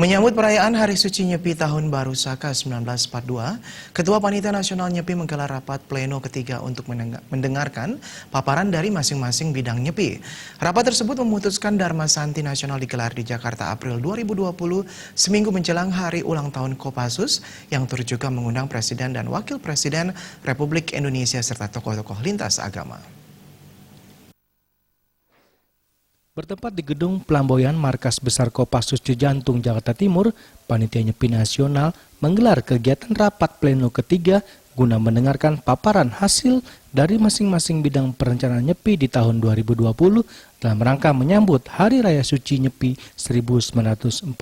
Menyambut perayaan Hari Suci Nyepi Tahun Baru Saka 1942, Ketua Panitia Nasional Nyepi menggelar rapat pleno ketiga untuk mendengarkan paparan dari masing-masing bidang Nyepi. Rapat tersebut memutuskan Dharma Santi Nasional digelar di Jakarta April 2020, seminggu menjelang hari ulang tahun Kopassus, yang turut juga mengundang Presiden dan Wakil Presiden Republik Indonesia serta tokoh-tokoh lintas agama. Bertempat di Gedung Pelamboyan Markas Besar Kopassus Cijantung, Jakarta Timur, Panitia Nyepi Nasional menggelar kegiatan rapat pleno ketiga guna mendengarkan paparan hasil dari masing-masing bidang perencanaan Nyepi di tahun 2020 dalam rangka menyambut Hari Raya Suci Nyepi 1942.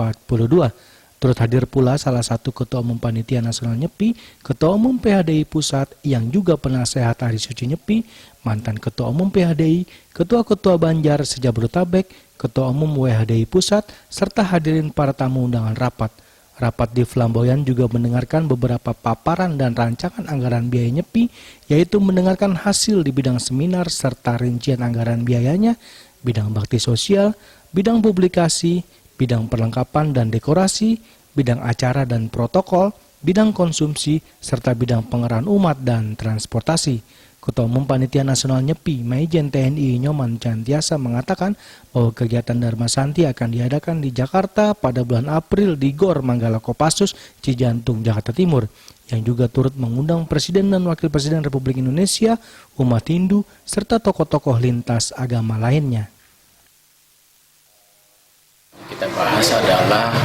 Turut hadir pula salah satu Ketua Umum Panitia Nasional Nyepi, Ketua Umum PHDI Pusat yang juga penasehat Hari Suci Nyepi, mantan Ketua Umum PHDI, Ketua-Ketua Banjar Sejabodetabek, Ketua Umum WHDI Pusat, serta hadirin para tamu undangan rapat. Rapat di Flamboyan juga mendengarkan beberapa paparan dan rancangan anggaran biaya Nyepi, yaitu mendengarkan hasil di bidang seminar serta rincian anggaran biayanya, bidang bakti sosial, bidang publikasi, bidang perlengkapan dan dekorasi, bidang acara dan protokol, bidang konsumsi, serta bidang pengerahan umat dan transportasi. Ketua Umum Panitia Nasional Nyepi, Maijen TNI Nyoman Cantiasa mengatakan bahwa kegiatan Dharma Santi akan diadakan di Jakarta pada bulan April di Gor Manggala Kopassus, Cijantung, Jakarta Timur, yang juga turut mengundang Presiden dan Wakil Presiden Republik Indonesia, umat Hindu, serta tokoh-tokoh lintas agama lainnya. Kita bahas adalah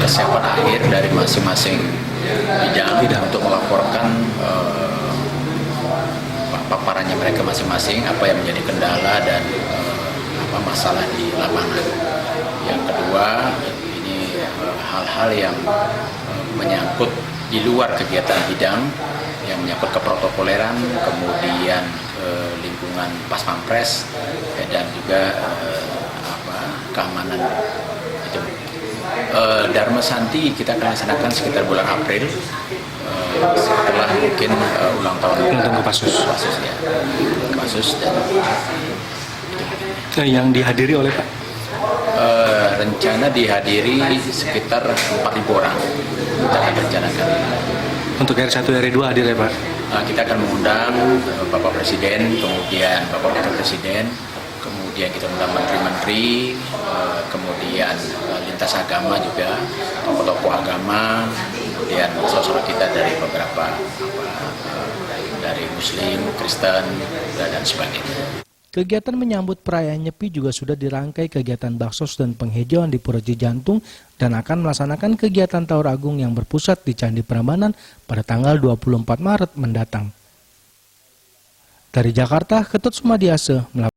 kesiapan akhir dari masing-masing bidang untuk melaporkan paparannya mereka masing-masing, apa yang menjadi kendala dan apa masalah di lapangan. Yang kedua, ini hal-hal yang menyangkut di luar kegiatan bidang, yang menyangkut keprotokoleran, kemudian lingkungan pas pampres, dan juga keamanan. Itu Dharma Santi kita akan laksanakan sekitar bulan April, setelah mungkin ulang tahun Kopassus ya. Kopassus dan Yang dihadiri oleh Pak? Rencana dihadiri sekitar 4.000 orang. Kita akan rencanakan. Untuk R1 R2 hadir ya Pak? Kita akan mengundang Bapak Presiden, kemudian Bapak Wakil Presiden, kemudian kita undang menteri-menteri, kemudian lintas agama juga, tokoh-tokoh agama, kemudian saudara kita dari beberapa dari Muslim, Kristen, dan sebagainya. Kegiatan menyambut perayaan Nyepi juga sudah dirangkai kegiatan baksos dan penghijauan di Pura Cijantung dan akan melaksanakan kegiatan Taur Agung yang berpusat di Candi Prambanan pada tanggal 24 Maret mendatang. Dari Jakarta, Ketut Sumadiase